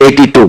82,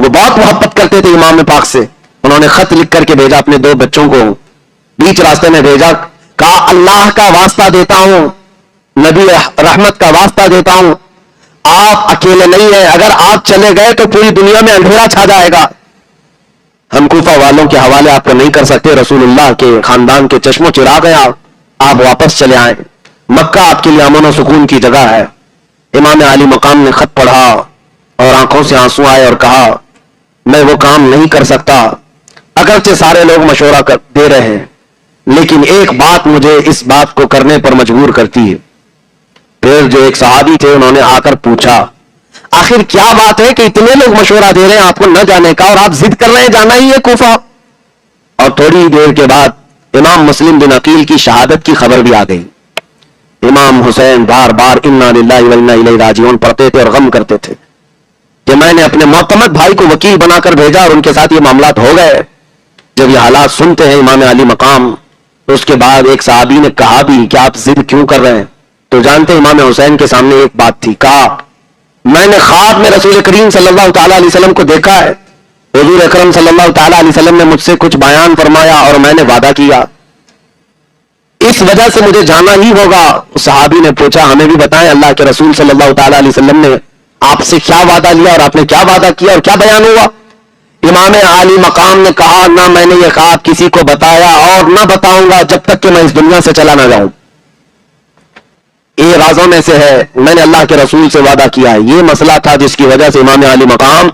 وہ بہت محبت کرتے تھے امام پاک سے. انہوں نے خط لکھ کر کے بھیجا اپنے 2 بچوں کو, بیچ راستے میں بھیجا, کہا اللہ کا واسطہ دیتا ہوں, نبی رحمت کا واسطہ دیتا ہوں, آپ اکیلے نہیں ہیں, اگر آپ چلے گئے تو پوری دنیا میں اندھیرا چھا جائے گا. ہم کوفہ والوں کے حوالے آپ کو نہیں کر سکتے, رسول اللہ کے خاندان کے چشم و چراغ ہیں آپ واپس چلے آئیں, مکہ آپ کے لیے امن و سکون کی جگہ ہے. امام علی مقام نے خط پڑھا اور آنکھوں سے آنسو آئے اور کہا میں وہ کام نہیں کر سکتا, اگرچہ سارے لوگ مشورہ دے رہے ہیں, لیکن ایک بات مجھے اس بات کو کرنے پر مجبور کرتی ہے. پھر جو ایک صحابی تھے انہوں نے آ کر پوچھا آخر کیا بات ہے کہ اتنے لوگ مشورہ دے رہے ہیں آپ کو نہ جانے کا اور آپ ضد کر رہے ہیں جانا ہی ہے کوفہ. اور تھوڑی دیر کے بعد امام مسلم بن عقیل کی شہادت کی خبر بھی آ گئی. امام حسین بار بار انا للہ و انا الیہ راجعون پڑھتے تھے اور غم کرتے تھے کہ میں نے اپنے معتمد بھائی کو وکیل بنا کر بھیجا اور ان کے ساتھ یہ معاملات ہو گئے. جب یہ حالات سنتے ہیں امام علی مقام, تو اس کے بعد ایک صحابی نے کہا بھی کہ آپ ضد کیوں کر رہے ہیں, تو جانتے امام حسین کے سامنے ایک بات تھی. کہا میں نے خواب میں رسول کریم صلی اللہ تعالیٰ علیہ وسلم کو دیکھا ہے, حضور اکرم صلی اللہ تعالیٰ علیہ وسلم نے مجھ سے کچھ بیان فرمایا اور میں نے وعدہ کیا, اس وجہ سے مجھے جانا ہی ہوگا. صحابی نے پوچھا ہمیں بھی بتائیں اللہ کے رسول صلی اللہ تعالیٰ علیہ وسلم نے آپ سے کیا وعدہ لیا اور آپ نے کیا وعدہ کیا اور کیا بیان ہوا. امام عالی مقام نے کہا نہ میں نے یہ خواب کسی کو بتایا اور نہ بتاؤں گا جب تک کہ میں اس دنیا سے چلا نہ جاؤں. یہ رازوں میں سے ہے, میں نے اللہ کے رسول سے وعدہ کیا ہے. یہ مسئلہ تھا جس کی وجہ سے امام علی مقام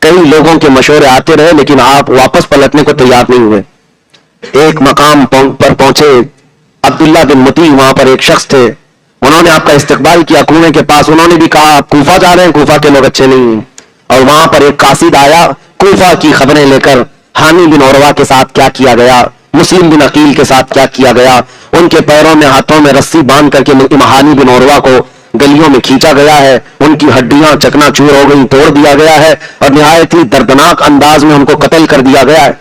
کئی لوگوں کے مشورے آتے رہے لیکن آپ واپس پلٹنے کو تیار نہیں ہوئے. ایک مقام پر پہنچے, عبداللہ بن متی وہاں پر ایک شخص تھے, انہوں نے آپ کا استقبال کیا کنویں کے پاس. انہوں نے بھی کہا آپ کوفہ جا رہے ہیں, کوفہ کے لوگ اچھے نہیں ہیں. اور وہاں پر ایک قاصد آیا کوفہ کی خبریں لے کر, حانی بن عروہ کے ساتھ کیا کیا گیا, مسلم بن عقیل کے ساتھ کیا کیا گیا, ان کے پیروں میں ہاتھوں میں رسی باندھ کر کے حانی بن عروہ کو گلیوں میں کھینچا گیا ہے, ان کی ہڈیاں چکنا چور ہو گئی, توڑ دیا گیا ہے اور نہایت ہی دردناک انداز میں ان کو قتل کر دیا گیا ہے.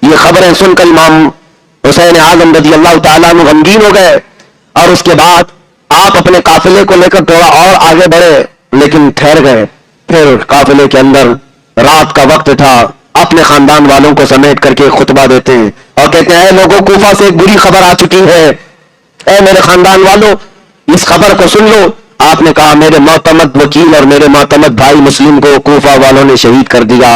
یہ خبریں سن کر امام حسین اعظم رضی اللہ تعالیٰ عنہ غمگین ہو گئے اور اس کے بعد آپ اپنے قافلے کو لے کر تھوڑا اور آگے بڑھے لیکن ٹھہر گئے. پھر قافلے کے اندر رات کا وقت تھا, اپنے خاندان والوں کو سمیٹ کر کے خطبہ دیتے ہیں اور کہتے ہیں اے لوگوں کوفہ سے ایک بری خبر آ چکی ہے, اے میرے خاندان والوں اس خبر کو سن لو. آپ نے کہا میرے معتمد وکیل اور میرے معتمد بھائی مسلم کو کوفہ والوں نے شہید کر دیا.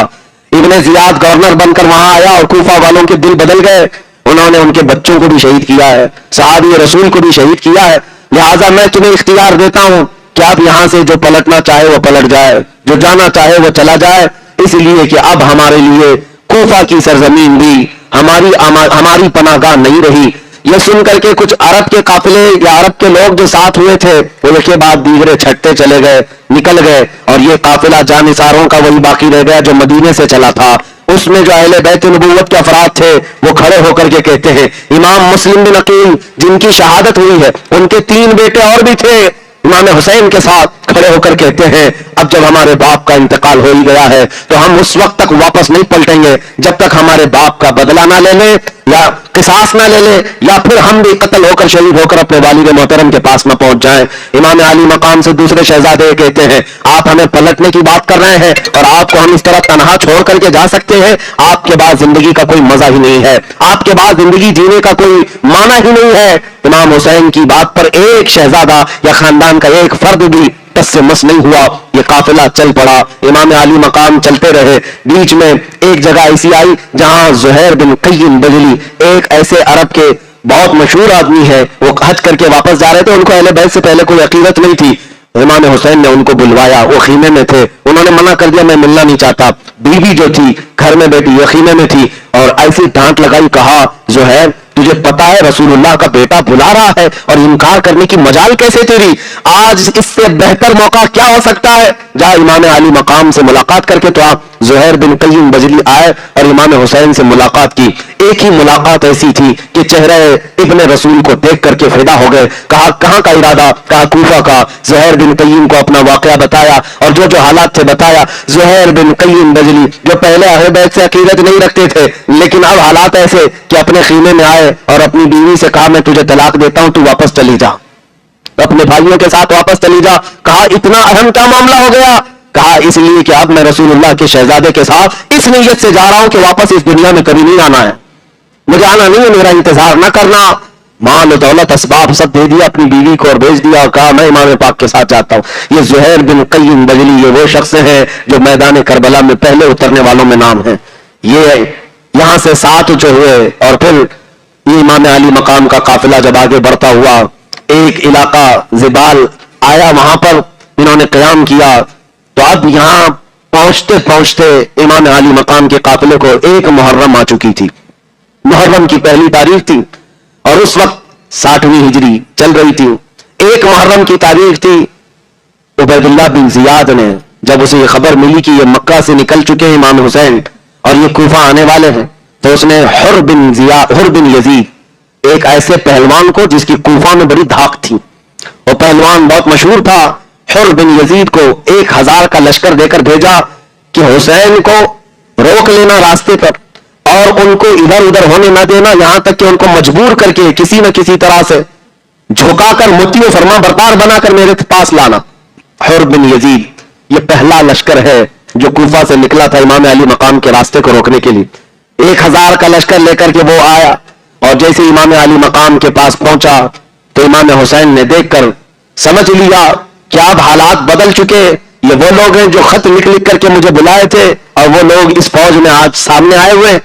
ابن زیاد گورنر بن کر وہاں آیا اور کوفہ والوں کے دل بدل گئے, انہوں نے ان کے بچوں کو بھی شہید کیا ہے, صحابی رسول کو بھی شہید کیا ہے. لہٰذا میں تمہیں اختیار دیتا ہوں کہ آپ یہاں سے جو پلٹنا چاہے وہ پلٹ جائے, جو جانا چاہے وہ چلا جائے, اس لیے کہ اب ہمارے لیے کوفہ کی سرزمین بھی ہماری پناہ گاہ نہیں رہی. یہ سن کر کے کچھ عرب کے قافلے یا عرب کے لوگ جو ساتھ ہوئے تھے وہ ایک کے بعد دیگرے چھٹتے چلے گئے, نکل گئے, اور یہ قافلہ جانثاروں کا وہی باقی رہ گیا جو مدینے سے چلا تھا. اس میں جو اہل بیت نبوت کے افراد تھے وہ کھڑے ہو کر کے کہتے ہیں, امام مسلم بن عقیل جن کی شہادت ہوئی ہے ان کے 3 بیٹے اور بھی تھے, امام حسین کے ساتھ کھڑے ہو کر کہتے ہیں اب جب ہمارے باپ کا انتقال ہو ہی گیا ہے تو ہم اس وقت تک واپس نہیں پلٹیں گے جب تک ہمارے باپ کا بدلہ نہ لے لیں یا قصاص نہ لے لیں یا پھر ہم بھی قتل ہو کر شہید ہو کر اپنے والد محترم کے پاس نہ پہنچ جائیں. امام علی مقام سے دوسرے شہزادے کہتے ہیں آپ ہمیں پلٹنے کی بات کر رہے ہیں اور آپ کو ہم اس طرح تنہا چھوڑ کر کے جا سکتے ہیں؟ آپ کے بعد زندگی کا کوئی مزہ ہی نہیں ہے, آپ کے بعد زندگی جینے کا کوئی معنی ہی نہیں ہے. امام حسین کی بات پر ایک شہزادہ یا خاندان کا ایک فرد بھی ٹس سے مس نہیں ہوا. یہ قافلہ چل پڑا, امام علی مقام چلتے رہے. بیچ میں ایک جگہ ایسی آئی جہاں زہیر بن قیم بجلی ایک ایسے عرب کے بہت مشہور آدمی ہے, وہ حج کر کے واپس جا رہے تھے, ان کو اہل بیت سے پہلے کوئی عقیدت نہیں تھی. امام حسین نے ان کو بلوایا, وہ خیمے میں تھے, انہوں نے منع کر دیا میں ملنا نہیں چاہتا. بیوی جو تھی گھر میں بیٹھی یہ خیمے میں تھی اور ایسی ڈانٹ لگائی, کہا زہیر تجھے پتا ہے رسول اللہ کا بیٹا بلا رہا ہے اور انکار کرنے کی مجال کیسے تیری؟ آج اس سے بہتر موقع کیا ہو سکتا ہے, جا امام علی مقام سے ملاقات کر کے. تو آپ زہیر بن قیم بجلی آئے اور امام حسین سے ملاقات کی. ایک ہی ملاقات ایسی تھی کہ چہرہ ابن رسول کو دیکھ کر کے فدا ہو گئے. کہا کہاں کا ارادہ؟ کہا کوفہ کا. زہیر بن قیم کو اپنا واقعہ بتایا اور جو جو حالات تھے بتایا. زہیر بن قیم بجلی جو پہلے اہل بیت سے عقیدت نہیں رکھتے تھے لیکن اب حالات ایسے کہ اپنے خیمے میں آئے اور اپنی بیوی سے کہا میں تجھے طلاق دیتا ہوں, تو واپس چلی جا, اپنے بھائیوں کے ساتھ واپس چلی جا. کہا اتنا اہم کیا معاملہ ہو گیا؟ کہا اس لیے کہ اب میں رسول اللہ کے شہزادے کے ساتھ اس نیت سے جا رہا ہوں کہ واپس اس دنیا میں کبھی نہیں آنا ہے، مجھے آنا نہیں ہے، میرا انتظار نہ کرنا۔ مال و دولت اسباب سب دے دیا اپنی بیوی کو اور بھیج دیا اور کہا میں امام پاک کے ساتھ جاتا ہوں۔ یہ زہیر بن قیم بجلی یہ وہ شخص ہیں جو میدان کربلا میں پہلے اترنے والوں میں نام ہے۔ یہ یہاں سے 7 جو ہوئے اور پھر یہ امام علی مقام کا قافلہ جب آگے بڑھتا ہوا ایک علاقہ زبال آیا، وہاں پر انہوں نے قیام کیا۔ تو اب یہاں پہنچتے پہنچتے امام علی مقام کے قافلے کو 1 محرم آ چکی تھی، محرم کی پہلی تاریخ تھی اور اس وقت 60ویں ہجری چل رہی تھی۔ 1 محرم کی تاریخ تھی۔ عبید اللہ بن زیاد نے جب اسے یہ خبر ملی کہ یہ مکہ سے نکل چکے ہیں امام حسین اور یہ کوفہ آنے والے ہیں، تو اس نے حر بن یزید، ایک ایسے پہلوان کو جس کی کوفہ میں بڑی دھاک تھی، وہ پہلوان بہت مشہور تھا، حر بن یزید کو 1000 کا لشکر دے کر بھیجا کہ حسین کو روک لینا راستے پر اور ان کو ادھر ادھر ہونے نہ دینا، یہاں تک کہ ان کو مجبور کر کے کسی نہ کسی طرح سے جھکا کر متی و فرما بردار بنا کر میرے پاس لانا۔ حر بن یزید یہ پہلا لشکر ہے جو کوفہ سے نکلا تھا امام علی مقام کے راستے کو روکنے کے لیے۔ 1000 کا لشکر لے کر کے وہ آیا اور جیسے امام علی مقام کے پاس پہنچا تو امام حسین نے دیکھ کر سمجھ لیا کہ اب حالات بدل چکے، یہ وہ لوگ ہیں جو خط لکھ کر کے مجھے بلائے تھے اور وہ لوگ اس فوج میں آج سامنے آئے ہوئے۔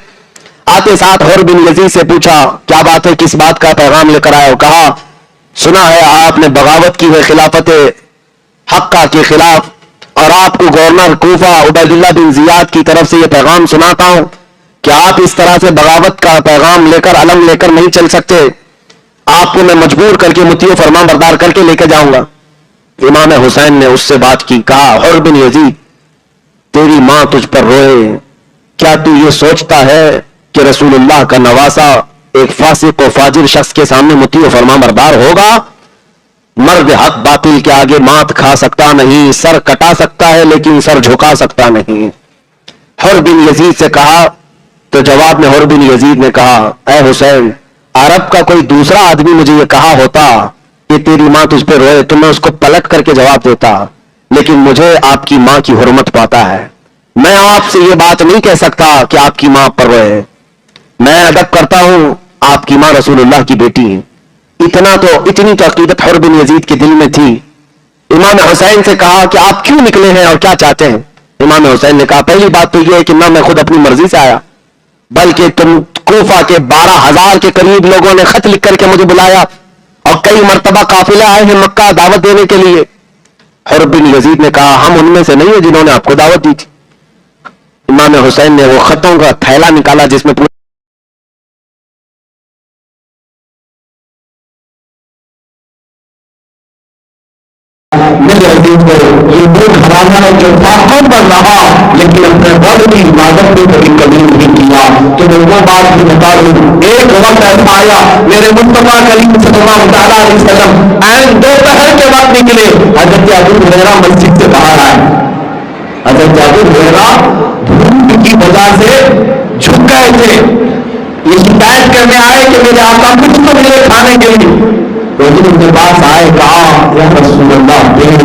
آتے ساتھ حر بن یزید سے پوچھا کیا بات ہے، کس بات کا پیغام لے کر آئے ہو؟ کہا سنا ہے آپ نے بغاوت کی ہے خلافت حقہ کے خلاف اور آپ کو گورنر کوفہ عبید اللہ بن زیاد کی طرف سے یہ پیغام سناتا ہوں کہ آپ اس طرح سے بغاوت کا پیغام لے کر علم لے کر نہیں چل سکتے، آپ کو میں مجبور کر کے مطیع و فرما بردار کر کے لے کے جاؤں گا۔ امام حسین نے اس سے بات کی، کہا حر بن یزید تیری ماں تجھ پر روئے، کیا تو یہ سوچتا ہے کہ رسول اللہ کا نواسا ایک فاسق و فاجر شخص کے سامنے مطیع و فرما بردار ہوگا؟ مرد حق باطل کے آگے مات کھا سکتا نہیں، سر کٹا سکتا ہے لیکن سر جھکا سکتا نہیں۔ حر بن یزید سے کہا تو جواب میں حر بن یزید نے کہا اے حسین، عرب کا کوئی دوسرا آدمی مجھے یہ کہا ہوتا کہ تیری ماں تجھ پہ روئے تو میں اس کو پلٹ کر کے جواب دیتا، لیکن مجھے آپ کی ماں کی حرمت پاتا ہے، میں آپ سے یہ بات نہیں کہہ سکتا کہ آپ کی ماں پر روئے، میں ادب کرتا ہوں، آپ کی ماں رسول اللہ کی بیٹی ہے۔ اتنی تو عقیدت حر بن یزید کے دل میں تھی۔ امام حسین سے کہا کہ آپ کیوں نکلے ہیں اور کیا چاہتے ہیں؟ امام حسین نے کہا پہلی بات تو یہ ہے کہ نہ میں خود اپنی مرضی سے آیا، بلکہ تم کوفہ کے 12,000 کے قریب لوگوں نے خط لکھ کر کے مجھے بلایا اور کئی مرتبہ قافلے آئے ہیں مکہ دعوت دینے کے لیے۔ حر بن یزید نے کہا ہم ان میں سے نہیں ہیں جنہوں نے آپ کو دعوت دی تھی۔ امام حسین نے وہ خطوں کا تھیلا نکالا جس میں میرے عزیز کو یہ وہ گھرانہ ہے جو باہر پر رہا لیکن اپنے رب کی عبادت میں کبھی کمی نہیں کیا۔ تو میں وہ بات بھی بتا دوں، ایک وقت ایسا آیا میرے مصطفیٰ کریم صلی اللہ تعالیٰ علیہ وسلم عین دوپہر کے بعد نکلے، حضرت ابو ہریرہ مسجد سے باہر آئے۔ حضرت ابو ہریرہ دھوپ کی وجہ سے جھک گئے تھے، یہ شکایت کرنے آئے کہ میرے آقا کچھ تو ملے کھانے کے لیے۔ لیکن ان کے پاس آئے، کہا یا رسول اللہ پیٹ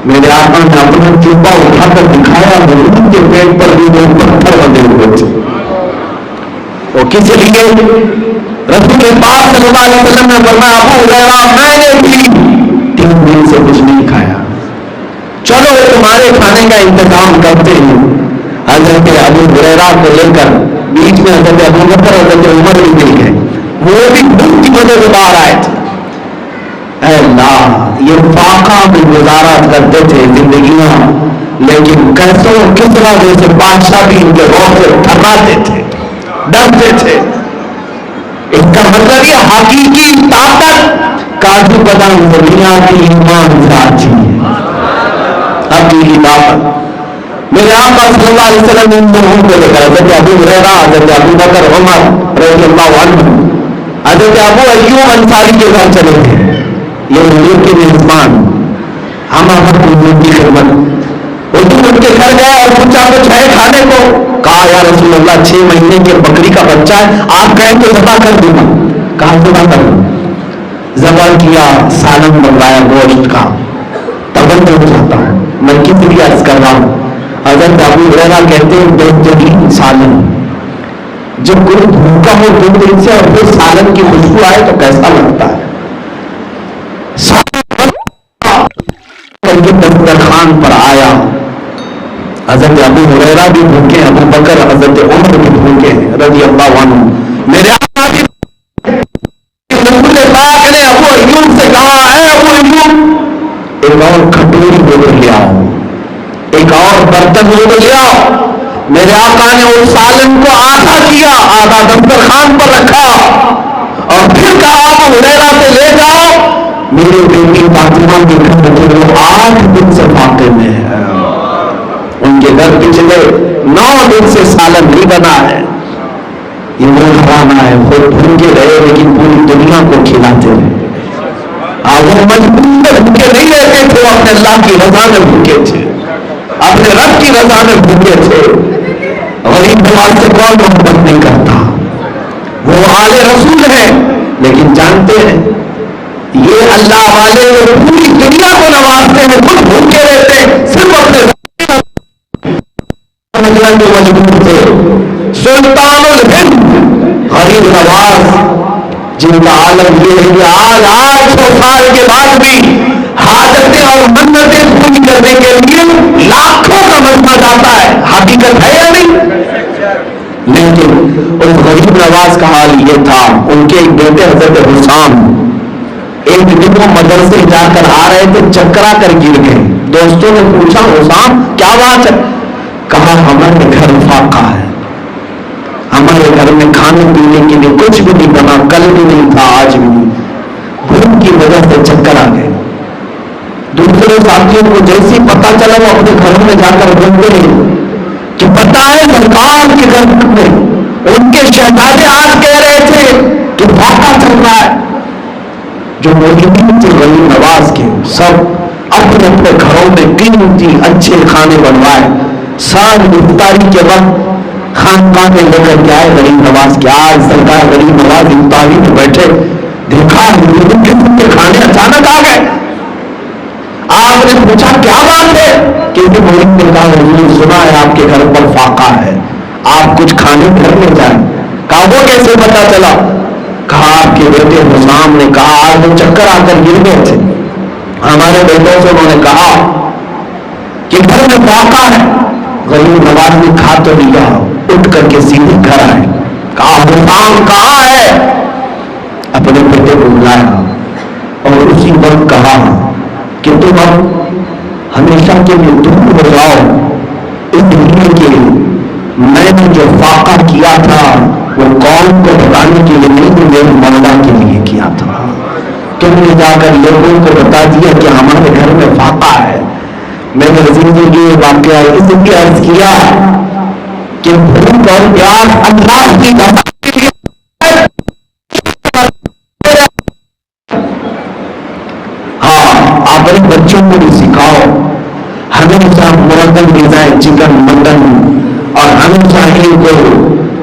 میرے آقا نے اپنا چوپا اٹھا کر دکھایا، ان کے پیٹ پر بھی وہ پتھر بندے ہوئے تھے۔ وہ کس لیے؟ رسول پاک صلی اللہ علیہ وسلم نے فرمایا ابو ہریرہ میں نے بھی 3 دن سے کچھ نہیں کھایا، چلو تمہارے کھانے کا انتظام کرتے ہیں۔ حضرت ابو ہریرہ کو لے کر بیچ میں حضرت ابو بکر حضرت عمر بھی مل گئے، وہ بھی بھوک کی وجہ سے باہر آئے تھے۔ اے اللہ، یہ فاقہ میں گزارا کرتے تھے زندگیاں، لیکن کیسوں کسرا جیسے بادشاہ بھی ان کے روح سے تھراتے تھے، ڈرتے تھے۔ اس کا مطلب یہ حقیقی طاقت کاجو بادام دنیا کی ایمان ذاتی ہے، حقیقی طاقت۔ میرے آقا صلی اللہ علیہ وسلم ان دونوں کو لے کر حضرت ابو ہریرہ، حضرت ابو بکر، عمر رضی اللہ عنہ، حضرت ابو ایوب انصاری کے گھر چلے تھے۔ یہ حضور کے میزبان، ہم حضور کی خدمت، حضور ان کے گھر گئے اور پوچھا کچھ ہے کھانے کو؟ کہا یا رسول اللہ 6 مہینے کے بکری کا بچہ ہے، آپ کہیں تو ذبح کر دوں گا۔ کہا ذبح کر دوں۔ ذبح کیا، سالن بنوایا گوشت کا، تب توجہ چاہتا ہوں. میں کس لیے عرض کر رہا ہوں؟ حضرت ابو ہریرہ کہتے ہیں بہترین سالن، جب کوئی بھوکا ہو 2 دن سے اور پھر سالن کی خوشبو آئے تو کیسا لگتا ہے. دسترخوان پر آیا. حضرت ابو ہریرہ بھی بھوکے ہیں، ابو بکر حضرت عمر بھی بھوکے ہیں رضی اللہ عنہ. میرے آقا بھی رسول پاک نے ابو ایوب سے کہا ہے ابو ایوب ایک اور کھٹوری دے کر لے آؤ، ایک اور برتن دے کر لے آؤ. میرے آقا نے اس سالن کو آدھا کیا، آدھا دسترخوان پر رکھا اور پھر کہا ابو ہریرہ سے لے جاؤ میرے بیٹی فاطمہ کے گھر میں وہ 8 دن سے فاقے میں ہے، ان کے گھر پچھلے 9 دن سے سالن نہیں بنا ہے. یہ وہ کھانا ہے، خود بھوکے رہے لیکن پوری دنیا کو کھلاتے رہے. وہ مجبور بھوکے نہیں رہتے تھے، وہ اپنے اللہ کی رضا میں بھوکے تھے، اپنے رب کی رضا میں بھوکے تھے. غریب نواز سے کون محبت نہیں کرتا؟ وہ آل رسول ہیں لیکن جانتے ہیں یہ اللہ والے پوری دنیا کو نوازتے ہیں، خود بھوکے رہتے ہیں، صرف اپنے مجبور تھے. سلطان الہند غریب نواز جن کا عالم یہ ہے کہ آج 800 سال کے بعد بھی حاجتیں اور منتیں پوری کرنے کے لیے لاکھوں کا مجمع جاتا ہے. حقیقت ہے یا نہیں؟ لیکن اس غریب نواز کا حال یہ تھا. ان کے ایک بیٹے حضرت حسام ایک دن وہ مدرسے جا کر آ رہے تھے، چکرا کر گر گئے. دوستوں نے پوچھا حسام کیا بات ہے؟ کہا ہمارے گھر فاقہ ہے، ہمارے گھر میں کھانے پینے کے لیے کچھ بھی نہیں بنا، کل بھی نہیں تھا آج بھی نہیں، بھوک کی وجہ سے چکر آ گئے. دوسرے ساتھیوں کو جیسی پتا چلا وہ اپنے گھروں میں جا کر ڈھونڈتے ہیں کہ پتا ہے سرکار کے گھر میں ان کے شہزادے آج کہہ رہے تھے کہ فاقہ چل رہا ہے. جو موجودین تھے غریب نواز کے سب اپنے اپنے گھروں میں قیمتی اچھے کھانے بنوائے. ساری افطاری کے وقت خانقاہ میں لے کر کے آئے غریب نواز کے. آج سرکار غریب نواز افطاری میں بیٹھے، دیکھا قسم کے کھانے اچانک آ گئے. آپ نے پوچھا کیا بات ہے؟ کیونکہ مولوی نے کہا حضور سنا ہے آپ کے گھر پر فاقہ ہے، آپ کچھ کھانے گھر لے جائیں. کہا وہ کیسے پتا چلا؟ کہا آپ کے بیٹے حسام نے کہا آج وہ چکر آ کر گر گئے تھے، ہمارے بیٹوں سے انہوں نے کہا کہ گھر میں فاقہ ہے. غریب نواز نے کھا تو لیا، اٹھ کر کے سیدھے گھر آئے. کہا حسام کہاں ہے؟ اپنے بیٹے کو بلایا اور اسی وقت کہا کہ تم اب ہمیشہ کے لیے دور ہو جاؤ، اس دنیا کے میں نے جو فاقہ کیا تھا وہ قوم کو بتانے کے لیے نہیں، تو میرے مولا کے لیے کیا تھا. تم نے جا کر لوگوں کو بتا دیا کہ ہمارے گھر میں فاقہ ہے. میں نے زندگی یہ واقعہ اس لیے عرض کیا کہ بھوک اور پیاس اللہ کی رضا کے لیے. اپنے بچوں کو بھی سکھاؤ ہمیشہ مرغن غذائیں، چکن مٹن، اور ہمیشہ ان کو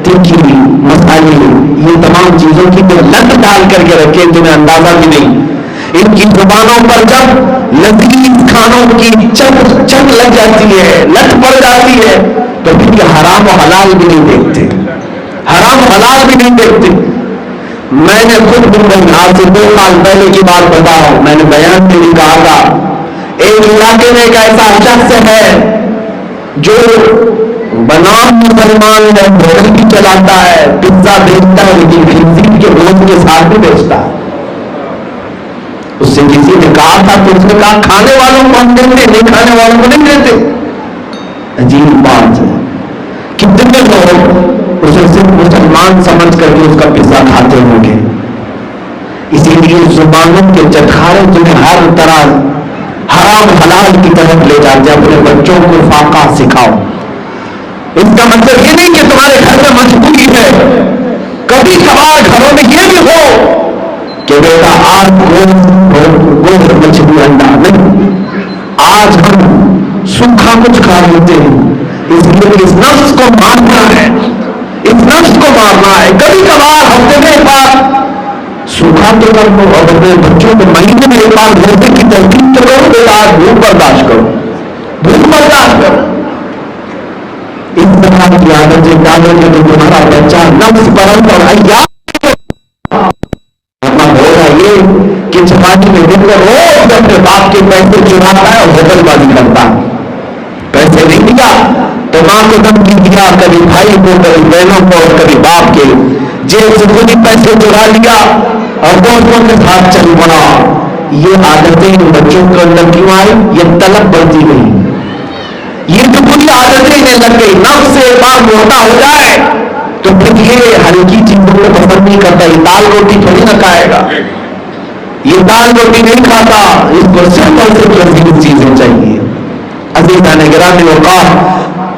تیکھی مسالے یہ تمام چیزوں کی تو لت ڈال کر کے رکھے تمہیں اندازہ بھی نہیں. ان کی زبانوں پر جب لذیذ کھانوں کی چک لگ جاتی ہے، لت پڑ جاتی ہے، تو پھر یہ حرام و حلال بھی نہیں دیکھتے، حرام و حلال بھی نہیں دیکھتے. میں نے خود بندن آج سے 2 سال پہلے کی بات بتا ہوں، میں نے بیان میں بھی کہا تھا ایک علاقے میں ایک ایسا شخص ہے جو بنام مسلمان ہے، ہوٹل بھی چلاتا ہے، پیزا بیچتا ہے، لیکن خنزیر کے گوشت کے ساتھ بھی بیچتا ہے. اس سے کسی نے کہا تھا تو اس نے کہا کھانے والوں کو ہم دیتے، نہیں کھانے والوں کو نہیں دیتے. عجیب بات ہے، کتنے لوگ اسے صرف مسلمان سمجھ کر کے اس کا پیزا کھاتے ہوں گے. اسی لیے زبانوں کے چٹخارے تمہیں ہر طرح حرام حلال کی طرف لے جاتے. اپنے بچوں کو فاقہ سکھاؤ. اس کا مطلب یہ نہیں کہ تمہارے گھر میں مجبوری ہے، کبھی کبھار گھروں میں یہ بھی ہو کہ بیٹا آج گوشت مچھلی انڈا نہیں، آج ہم سوکھا کچھ کھا لیتے ہیں. اس لیے اس نفس کو مارنا ہے، اس نفس کو مارنا ہے. کبھی کبھار ہفتے میں ایک بار سوکھا تو کر دو، اور اپنے بچوں کو مہینے میں ایک بار گوشت کی ترتیب تو کرو بیٹا آج بھوک برداشت کرو، بھوک برداشت کرو. اس طرح کی عادتیں ڈالو گے تو تمہارا بچہ نفس پرست اور عیاش ہوگا. یہ کہ جوانی میں دن میں روز اپنے باپ کے پیسے چراتا ہے اور ہوٹل بازی کرتا ہے. پیسے نہیں دیا تو ماں کو دھمکی دیا، کبھی بھائی کو، کبھی بہنوں کو، اور کبھی باپ کے. جیب سے خود ہی پیسے چرا لیا اور دوستوں کے ساتھ چل پڑا. یہ عادتیں ان بچوں کے اندر کیوں آئی؟ یہ طلب بڑھتی گئی. یہ جو بری عادتیں انہیں لگ گئی. نفس سے ایک بار موٹا ہو جائے تو پھر یہ ہلکی چیزوں کو پسند نہیں کرتا. یہ دال روٹی تھوڑی نہ کھائے گا، یہ دال روٹی نہیں کھاتا. اس کو صرف اور صرف لذیذ چیزیں چاہیے. عزیزان گرامی اوقات،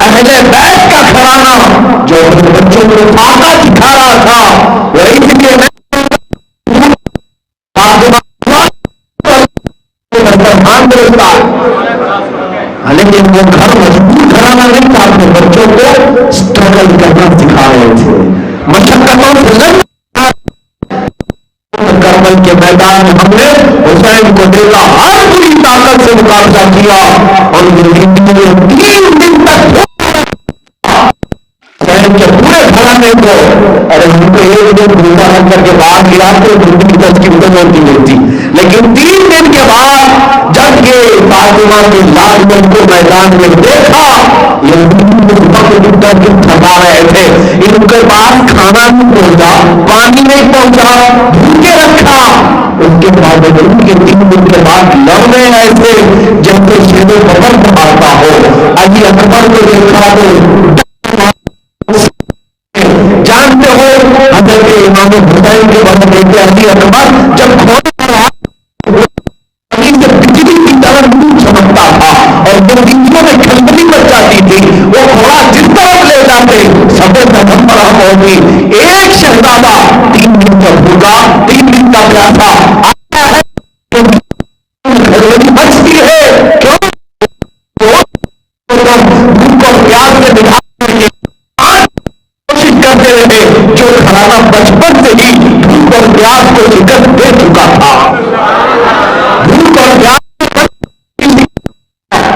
اہل بیت کا گھرانہ جو اپنے بچوں کو فاقہ دکھا رہا تھا، وہ اس لیے لیکن وہ گھر مجبور گھرانہ نہیں تھا. اپنے بچوں کو اسٹرگل کرنا سکھا رہے تھے، مشقتوں سے لڑنا. کربل کے میدان میں ہم نے حسین کو دیکھا، ہر پوری طاقت سے مقابلہ کیا اور تین دن تک حسین کے پورے گھرانے کو، ارے ہم کو ایک دن بھوکا رکھ کر کے باہر گیا تو زندگی دس کی مدد ہوتی لیتی. لیکن 3 دن کے بعد جب یہ فاطمہ کی لاش میں کو میدان میں دیکھا، یہ تھکا رہے تھے. ان کے پاس کھانا نہیں پہنچا، پانی نہیں پہنچا، بھوکے رکھا. اس کے بعد ان کے 3 دن کے بعد لڑنے ایسے جیسے شیر ببر مارتا ہو. علی اکبر کو دیکھا تو جانتے ہو حضرت امام حسین کے بعد دیکھتے علی اکبر جب کھونے پر بجلی کی طرح منہ چمکتا تھا اور وہ بجلیوں میں کھلبلی مچ جاتی تھی. وہ گھوڑا جس طرف لے جاتے سب پیغمبر ہم ہوگی. ایک شہزادہ 3 دن کا بھوکا، 3 دن کا پیاسا آتا ہے، بچتی ہے کیوں؟ بھوک اور پیاس سے نبھانے کی کوشش کرتے رہے. جو گھرانہ بچپن سے ہی بھوک اور پیاس کو شکست دے چکا تھا. بھوک اور پیاس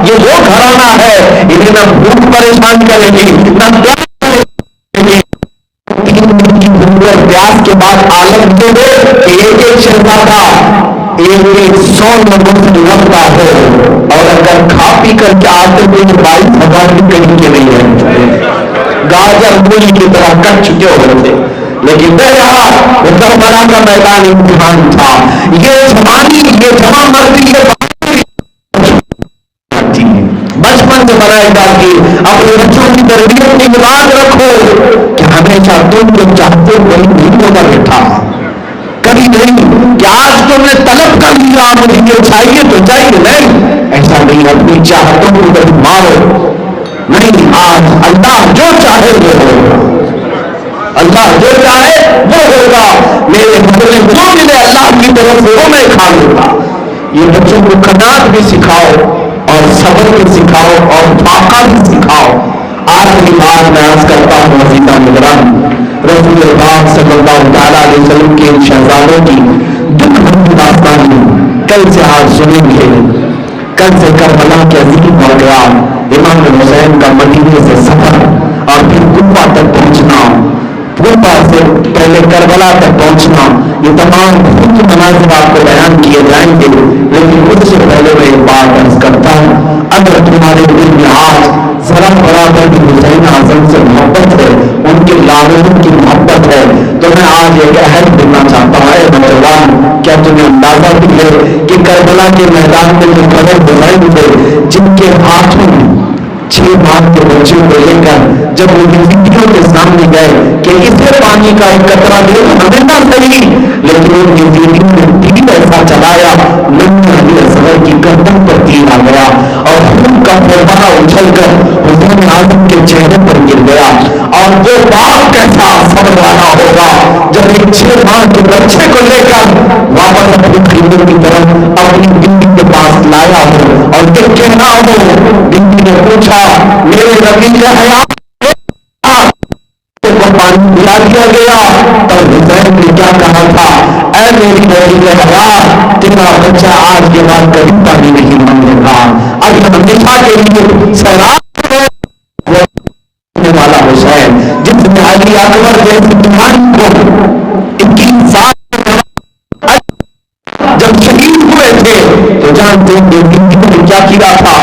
یہ وہ گھرانہ ہے، انہیں نہ بھوک پریشان کرے گی نہ پیاس کرے گی. 3 دن کی بھوک اور پیاس کے بعد عالم یہ ہے کہ ایک شہزادہ 100 لوگوں سے لڑتا ہو اور اگر کھا پی کر کے آتے ہوئے 22,000 بھی کہیں کے نہیں رہ چکے، گاجر مولی کی طرح کٹ چکے ہوتے. لیکن بہرحال وہ کربلا کا میدان امتحان تھا. یہ جوانی، یہ جوان مردی، یہ بچپن سے بنائی جاتی. اپنے بچوں کی تربیت کی یاد رکھو کہ ہمیشہ تم جو چاہتے ہو وہی نہیں ہوگا بیٹا. کبھی نہیں کہ آج تم نے طلب کر لیا مجھے یہ چاہیے تو چاہیے. نہیں، ایسا نہیں. اپنی چاہتوں کو کبھی مارو نہیں. آج اللہ جو چاہے وہ ہوگا، اللہ جو چاہے وہ ہوگا. میرے بدلے جو ملے اللہ کی طرف سے وہ میں کھا لوں گا. یہ بچوں کو قناعت بھی سکھاؤ اور صبر بھی سکھاؤ اور فاقہ بھی سکھاؤ. آخری بات میں عرض کرتا ہوں عزیزان گرامی، رسول پاک صلی اللہ تعالیٰ علیہ وسلم کے شہزادوں کی دکھ بھری داستان کل سے آج سنیں گے. کل سے کربلا کے عظیم واقعات، امام حسین کا مدینے سے سفر اور پھر کوفہ تک پہنچنا، کوفہ سے پہلے کربلا تک پہنچنا، یہ تمام بہت مناظر آپ کو بیان کیے جائیں گے. لیکن اس سے پہلے میں ایک بات عرض کرتا ہوں، اگر تمہارے دل میں آج ذرا برابر بھی حسین اعظم سے محبت ہے، ان کے لاڈلوں کی محبت ہے، تو میں آج ایک عہد دینا چاہتا ہوں. اے نوجوان، کیا تمہیں اندازہ بھی ہے کہ کربلا کے میدان میں جو کھڑے حسین تھے، جن کے ہاتھوں میں 6 ماہ کے بچوں کو لے کر جب وہ ویڈیو کے سامنے گئے کہ اسے پانی کا ایک قطرہ دے ہمیں نہ صحیح، لیکن ان کی ویڈیو میں تیر ایسا چلایا لمبی علی اصغر کی گردن پر تیر آ گیا اور خون کا فوارہ اچھل کر حسین اعظم کے چہرے پر گر گیا. اور وہ باپ کیسا صبر والا ہوگا جب ایک 6 ماہ کے بچے کو لے کر واپس اپنی خدمت کی طرف اپنی بیوی کے پاس لایا ہو اور یہ کہنا ہو. بیوی نے پوچھا میرے نبی حیات کو پانی پلا دیا گیا، اور حسین نے کیا کہا تھا؟ اے اے میری بیٹی کے حیات، تیرا بچہ آج کے بعد کبھی پانی نہیں مانگے گا، اب ہمیشہ کے لیے سیراب ہونے والا حسین، جس نے علی اکبر جیسی جوان کو 21 سال جب شہید ہوئے تھے تو جانتے ہیں کہ کیا کیا تھا،